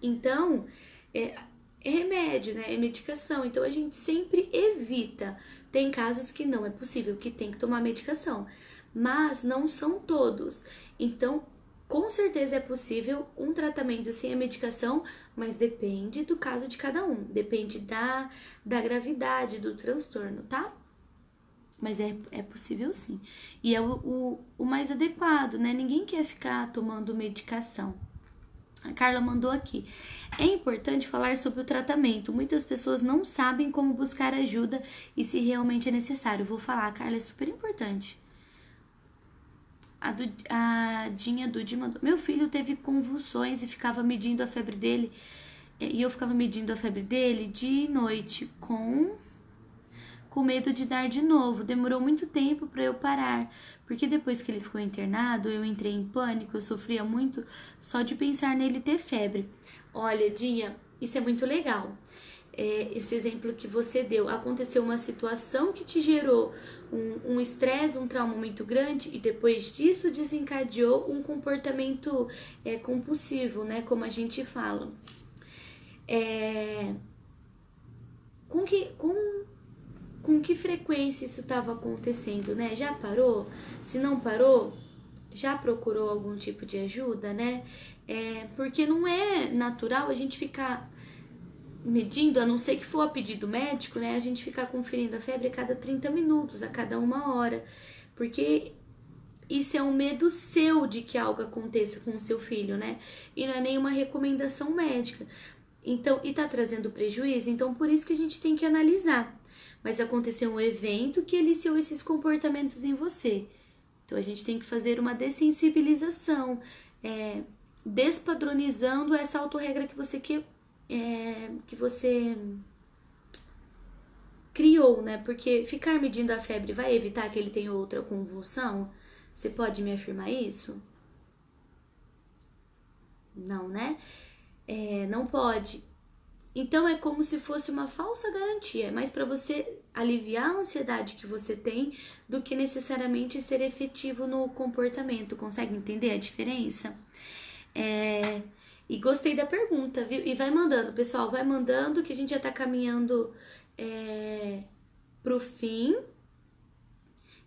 Então, é remédio, né? É medicação. Então, a gente sempre evita. Tem casos que não é possível, que tem que tomar medicação. Mas não são todos. Então, com certeza é possível um tratamento sem a medicação, mas depende do caso de cada um. Depende da gravidade do transtorno, tá? Mas é possível sim. E é o mais adequado, né? Ninguém quer ficar tomando medicação. A Carla mandou aqui. É importante falar sobre o tratamento. Muitas pessoas não sabem como buscar ajuda e se realmente é necessário. Vou falar, Carla, é super importante. A Dinha Dudi mandou. Meu filho teve convulsões e ficava medindo a febre dele. E eu ficava medindo a febre dele de noite com medo de dar de novo. Demorou muito tempo para eu parar, porque depois que ele ficou internado, eu entrei em pânico, eu sofria muito só de pensar nele ter febre. Olha, Dinha, isso é muito legal. Esse exemplo que você deu, aconteceu uma situação que te gerou um estresse, um trauma muito grande e depois disso desencadeou um comportamento compulsivo, né, como a gente fala. Com que frequência isso estava acontecendo, né? Já parou? Se não parou, já procurou algum tipo de ajuda, né? Porque não é natural a gente ficar medindo, a não ser que for a pedido médico, né? A gente ficar conferindo a febre a cada 30 minutos, a cada 1 hora. Porque isso é um medo seu de que algo aconteça com o seu filho, né? E não é nenhuma recomendação médica. Então, e tá trazendo prejuízo, então por isso que a gente tem que analisar. Mas aconteceu um evento que eliciou esses comportamentos em você. Então a gente tem que fazer uma dessensibilização, despadronizando essa autorregra que você criou, né? Porque ficar medindo a febre vai evitar que ele tenha outra convulsão? Você pode me afirmar isso? Não, né? Não pode. Então é como se fosse uma falsa garantia, é mais para você aliviar a ansiedade que você tem do que necessariamente ser efetivo no comportamento. Consegue entender a diferença? E gostei da pergunta, viu? E vai mandando, pessoal, vai mandando que a gente já tá caminhando pro fim.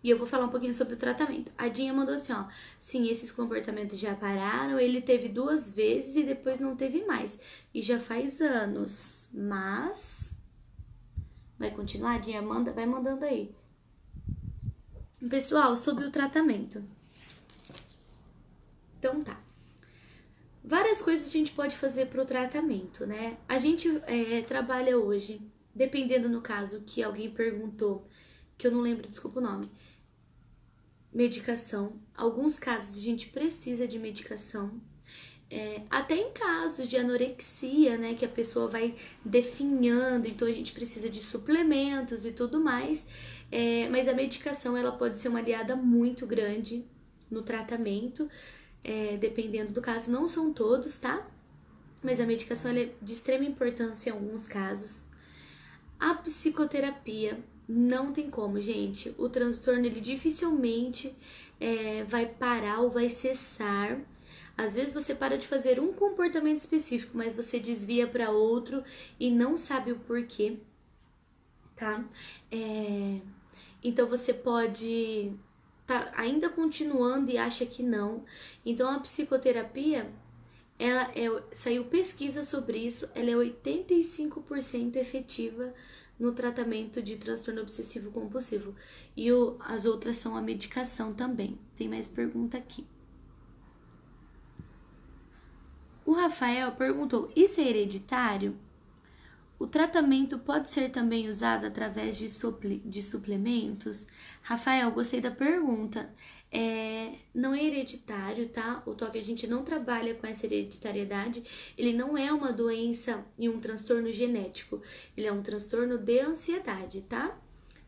E eu vou falar um pouquinho sobre o tratamento. A Dinha mandou assim, ó. Sim, esses comportamentos já pararam. Ele teve 2 vezes e depois não teve mais. E já faz anos. Mas... vai continuar, Dinha? Vai mandando aí. Pessoal, sobre o tratamento. Então tá. Várias coisas a gente pode fazer pro tratamento, né? A gente trabalha hoje, dependendo no caso que alguém perguntou, que eu não lembro, desculpa o nome. Medicação. Alguns casos a gente precisa de medicação. Até em casos de anorexia, né, que a pessoa vai definhando, então a gente precisa de suplementos e tudo mais. Mas a medicação, ela pode ser uma aliada muito grande no tratamento, dependendo do caso. Não são todos, tá? Mas a medicação ela é de extrema importância em alguns casos. A psicoterapia não tem como, gente. O transtorno ele dificilmente vai parar ou vai cessar Às vezes você para de fazer um comportamento específico, mas você desvia para outro e não sabe o porquê, tá? Então você pode tá ainda continuando e acha que não. Então a psicoterapia, saiu pesquisa sobre isso, ela é 85% efetiva no tratamento de transtorno obsessivo compulsivo. E as outras são a medicação também. Tem mais pergunta aqui. O Rafael perguntou: isso é hereditário? O tratamento pode ser também usado através de suplementos? Rafael, gostei da pergunta. Não é hereditário, tá? O TOC, a gente não trabalha com essa hereditariedade. Ele não é uma doença e um transtorno genético. Ele é um transtorno de ansiedade, tá?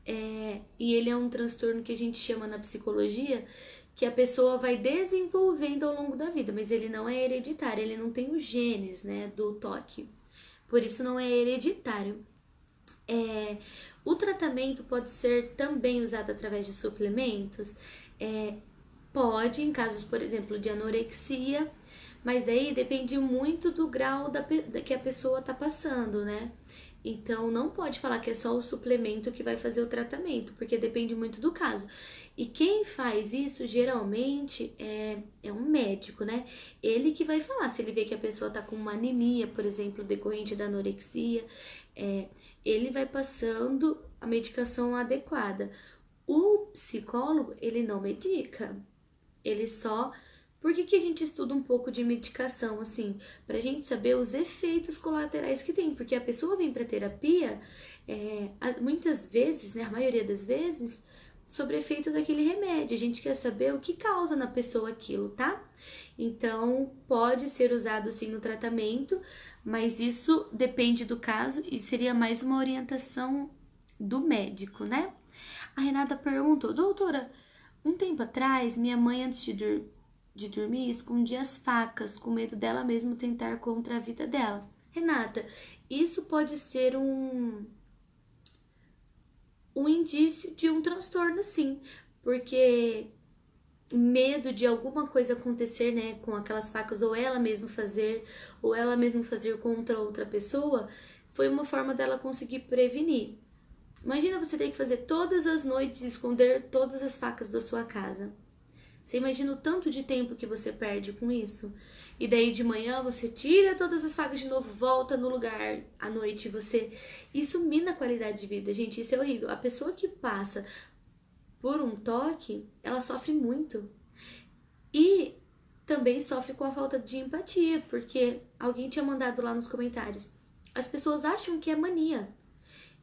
E ele é um transtorno que a gente chama na psicologia que a pessoa vai desenvolvendo ao longo da vida, mas ele não é hereditário, ele não tem os genes, né, do TOC. Por isso não é hereditário. O tratamento pode ser também usado através de suplementos? Pode, em casos, por exemplo, de anorexia, mas daí depende muito do grau que a pessoa tá passando, né? Então, não pode falar que é só o suplemento que vai fazer o tratamento, porque depende muito do caso. E quem faz isso, geralmente, é um médico, né? Ele que vai falar, se ele vê que a pessoa tá com uma anemia, por exemplo, decorrente da anorexia, ele vai passando a medicação adequada. O psicólogo, ele não medica, ele só... Por que a gente estuda um pouco de medicação, assim? Pra gente saber os efeitos colaterais que tem. Porque a pessoa vem pra terapia, muitas vezes, né, a maioria das vezes, sobre efeito daquele remédio. A gente quer saber o que causa na pessoa aquilo, tá? Então, pode ser usado, sim, no tratamento, mas isso depende do caso e seria mais uma orientação do médico, né? A Renata perguntou: doutora, um tempo atrás, minha mãe, antes de dormir, escondia as facas, com medo dela mesma tentar contra a vida dela. Renata, isso pode ser um indício de um transtorno, sim, porque medo de alguma coisa acontecer, né, com aquelas facas, ou ela mesma fazer contra outra pessoa, foi uma forma dela conseguir prevenir. Imagina você ter que fazer todas as noites, esconder todas as facas da sua casa. Você imagina o tanto de tempo que você perde com isso? E daí de manhã você tira todas as facas de novo, volta no lugar, à noite você... Isso mina a qualidade de vida, gente, isso é horrível. A pessoa que passa por um toque, ela sofre muito. E também sofre com a falta de empatia, porque alguém tinha mandado lá nos comentários: as pessoas acham que é mania.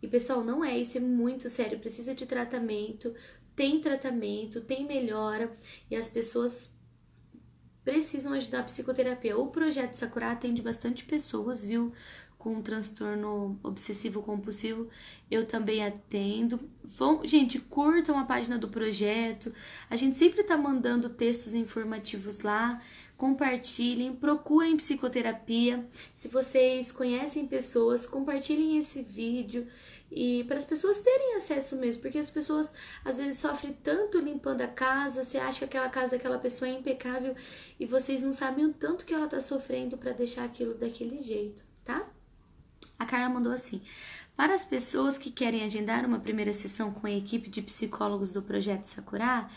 E pessoal, não é, isso é muito sério, precisa de tratamento, tem melhora, e as pessoas precisam ajudar a psicoterapia. O projeto Sakura atende bastante pessoas, viu, com transtorno obsessivo compulsivo. Eu também atendo. Gente, curtam a página do projeto. A gente sempre tá mandando textos informativos lá. Compartilhem, procurem psicoterapia. Se vocês conhecem pessoas, compartilhem esse vídeo, e para as pessoas terem acesso mesmo, porque as pessoas às vezes sofrem tanto limpando a casa, você acha que aquela casa daquela pessoa é impecável e vocês não sabem o tanto que ela tá sofrendo para deixar aquilo daquele jeito, tá? A Carla mandou assim: para as pessoas que querem agendar uma primeira sessão com a equipe de psicólogos do Projeto Sakura,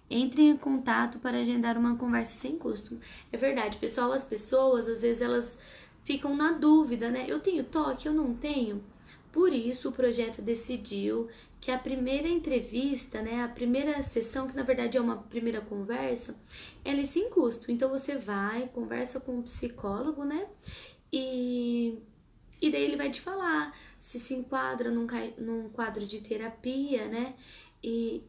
entrem em contato para agendar uma conversa sem custo. É verdade, pessoal, as pessoas às vezes elas ficam na dúvida, né? Eu tenho toque, eu não tenho? Por isso, o projeto decidiu que a primeira entrevista, né, a primeira sessão, que na verdade é uma primeira conversa, ela é sem custo. Então, você vai, conversa com o psicólogo, né, e daí ele vai te falar se enquadra num quadro de terapia, né, e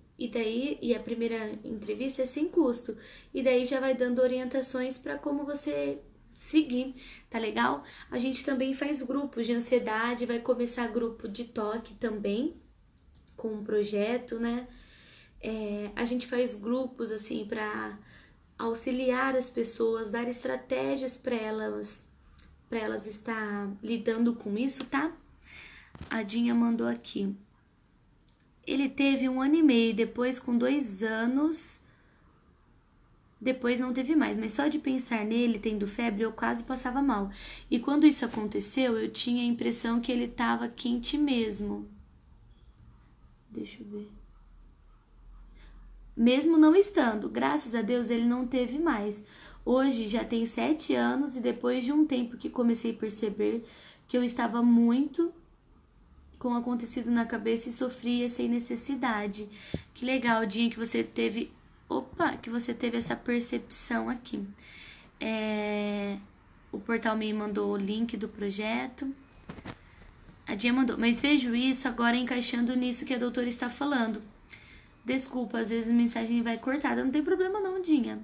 a primeira entrevista é sem custo. E daí já vai dando orientações para como você seguir, tá legal? A gente também faz grupos de ansiedade, vai começar grupo de toque também com um projeto, né? A gente faz grupos assim para auxiliar as pessoas, dar estratégias para elas estar lidando com isso, tá? A Dinha mandou aqui: ele teve 1 ano e meio, depois com 2 anos Depois não teve mais, mas só de pensar nele tendo febre eu quase passava mal. E quando isso aconteceu, eu tinha a impressão que ele tava quente mesmo. Deixa eu ver. Mesmo não estando, graças a Deus ele não teve mais. Hoje já tem 7 anos e depois de um tempo que comecei a perceber que eu estava muito com o acontecido na cabeça e sofria sem necessidade. Que legal, Dinha, que você teve... Opa, que você teve essa percepção aqui. O portal me mandou o link do projeto. A Dinha mandou, mas vejo isso agora encaixando nisso que a doutora está falando. Desculpa, às vezes a mensagem vai cortada, não tem problema não, Dinha.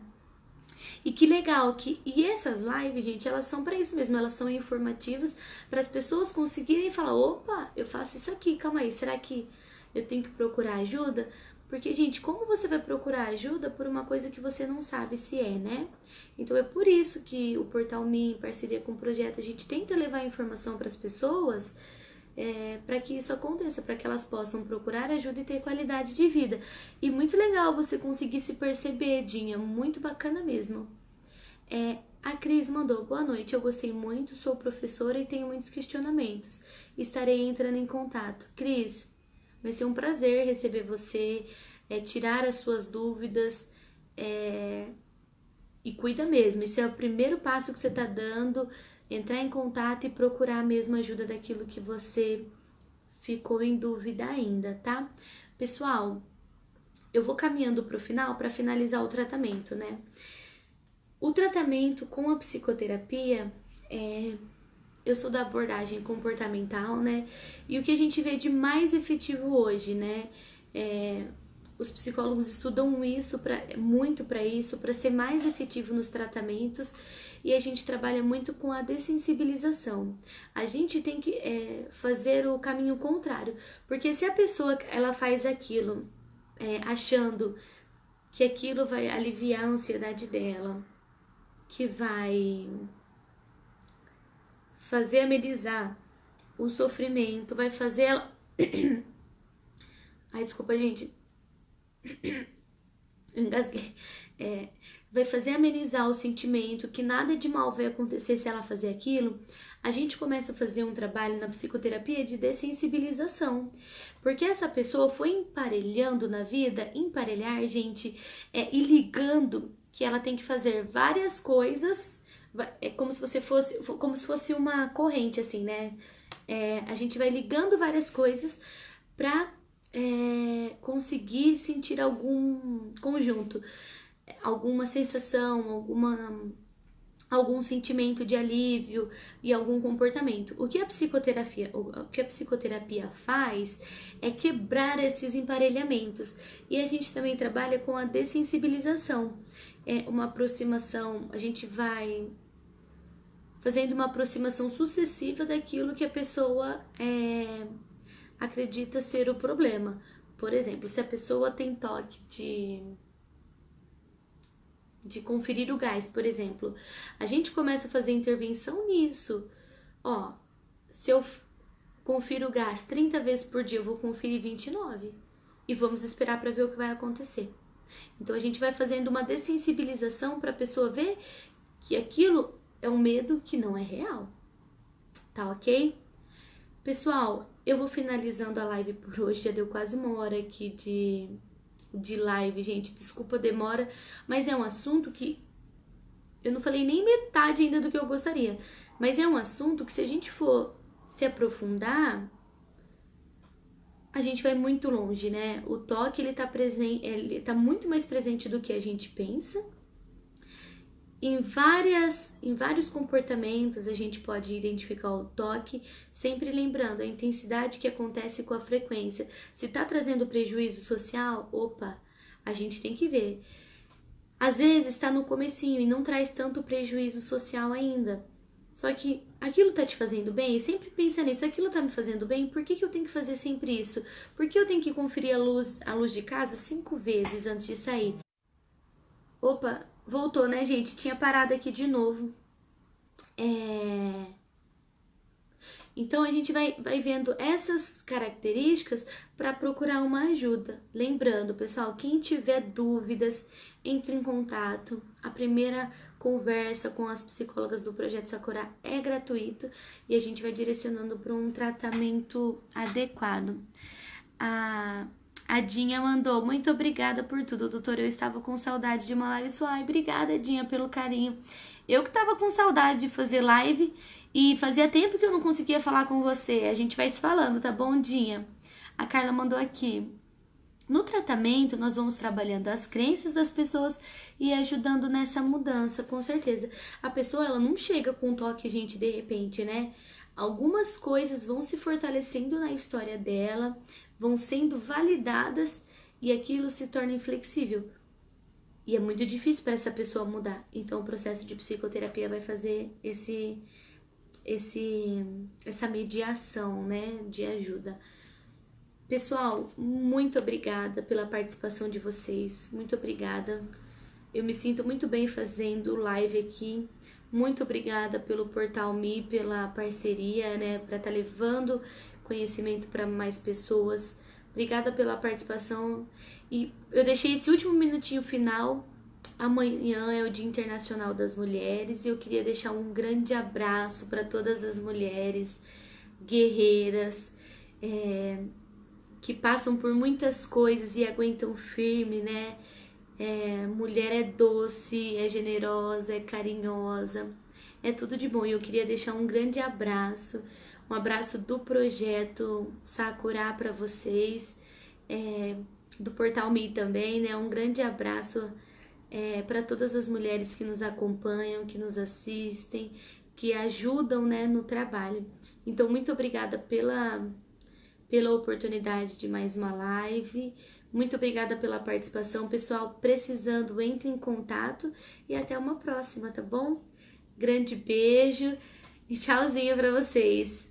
E que legal e essas lives, gente, elas são para isso mesmo, elas são informativas para as pessoas conseguirem falar, opa, eu faço isso aqui, calma aí, será que eu tenho que procurar ajuda? Porque, gente, como você vai procurar ajuda por uma coisa que você não sabe se é, né? Então é por isso que o Portal Me, em parceria com o projeto, a gente tenta levar informação para as pessoas, para que isso aconteça, para que elas possam procurar ajuda e ter qualidade de vida. E muito legal você conseguir se perceber, Dinha, muito bacana mesmo. A Cris mandou, boa noite, eu gostei muito, sou professora e tenho muitos questionamentos. Estarei entrando em contato. Cris, vai ser um prazer receber você, tirar as suas dúvidas, e cuida mesmo. Esse é o primeiro passo que você está dando, entrar em contato e procurar mesmo ajuda daquilo que você ficou em dúvida ainda, tá? Pessoal, eu vou caminhando para o final para finalizar o tratamento, né? O tratamento com a psicoterapia, eu sou da abordagem comportamental, né? E o que a gente vê de mais efetivo hoje, né? Os psicólogos estudam isso muito para isso, para ser mais efetivo nos tratamentos, e a gente trabalha muito com a dessensibilização. A gente tem que fazer o caminho contrário, porque se a pessoa ela faz aquilo achando que aquilo vai aliviar a ansiedade dela, que vai fazer amenizar o sofrimento, vai fazer ela... Ai, desculpa, gente. Engasguei. Vai fazer amenizar o sentimento, que nada de mal vai acontecer se ela fazer aquilo. A gente começa a fazer um trabalho na psicoterapia de dessensibilização, porque essa pessoa foi emparelhando na vida. Emparelhar, gente, e ligando que ela tem que fazer várias coisas. É como se fosse uma corrente, assim, né? A gente vai ligando várias coisas pra conseguir sentir algum conjunto, alguma sensação, algum sentimento de alívio e algum comportamento. O que a psicoterapia faz é quebrar esses emparelhamentos. E a gente também trabalha com a dessensibilização. Uma aproximação, a gente vai fazendo uma aproximação sucessiva daquilo que a pessoa acredita ser o problema. Por exemplo, se a pessoa tem toque de conferir o gás, por exemplo, a gente começa a fazer intervenção nisso. Se eu confiro o gás 30 vezes por dia, eu vou conferir 29 e vamos esperar para ver o que vai acontecer. Então a gente vai fazendo uma dessensibilização para a pessoa ver que aquilo é um medo que não é real. Tá ok? Pessoal, eu vou finalizando a live por hoje, já deu quase 1 hora aqui de live, gente, desculpa a demora, mas é um assunto que eu não falei nem metade ainda do que eu gostaria, mas é um assunto que se a gente for se aprofundar, a gente vai muito longe, né? O toque, ele tá muito mais presente do que a gente pensa. Em vários comportamentos a gente pode identificar o toque, sempre lembrando a intensidade que acontece com a frequência. Se tá trazendo prejuízo social, opa, a gente tem que ver. Às vezes tá no comecinho e não traz tanto prejuízo social ainda. Só que aquilo tá te fazendo bem, e sempre pensa nisso, aquilo tá me fazendo bem, por que eu tenho que fazer sempre isso? Por que eu tenho que conferir a luz de casa 5 vezes antes de sair? Opa, voltou, né, gente? Tinha parado aqui de novo. Então a gente vai vendo essas características para procurar uma ajuda. Lembrando, pessoal, quem tiver dúvidas, entre em contato. A primeira conversa com as psicólogas do Projeto Sakura é gratuito e a gente vai direcionando para um tratamento adequado. A Dinha mandou: muito obrigada por tudo, doutor. Eu estava com saudade de uma live sua. Ai, obrigada, Dinha, pelo carinho. Eu que estava com saudade de fazer live e fazia tempo que eu não conseguia falar com você. A gente vai se falando, tá bom, Dinha? A Carla mandou aqui: no tratamento, nós vamos trabalhando as crenças das pessoas e ajudando nessa mudança, com certeza. A pessoa, ela não chega com um toque, gente, de repente, né? Algumas coisas vão se fortalecendo na história dela, vão sendo validadas e aquilo se torna inflexível. E é muito difícil para essa pessoa mudar. Então, o processo de psicoterapia vai fazer essa mediação, né, de ajuda. Pessoal, muito obrigada pela participação de vocês. Muito obrigada. Eu me sinto muito bem fazendo live aqui. Muito obrigada pelo Portal Me, pela parceria, né, para estar levando conhecimento para mais pessoas. Obrigada pela participação. E eu deixei esse último minutinho final. Amanhã é o Dia Internacional das Mulheres e eu queria deixar um grande abraço para todas as mulheres guerreiras, que passam por muitas coisas e aguentam firme, né? Mulher é doce, é generosa, é carinhosa, é tudo de bom. E eu queria deixar um grande abraço, um abraço do Projeto Sakura para vocês, do Portal Me também, né? Um grande abraço para todas as mulheres que nos acompanham, que nos assistem, que ajudam, né, no trabalho. Então, muito obrigada pela oportunidade de mais uma live. Muito obrigada pela participação. Pessoal, precisando, entre em contato e até uma próxima, tá bom? Grande beijo e tchauzinho para vocês.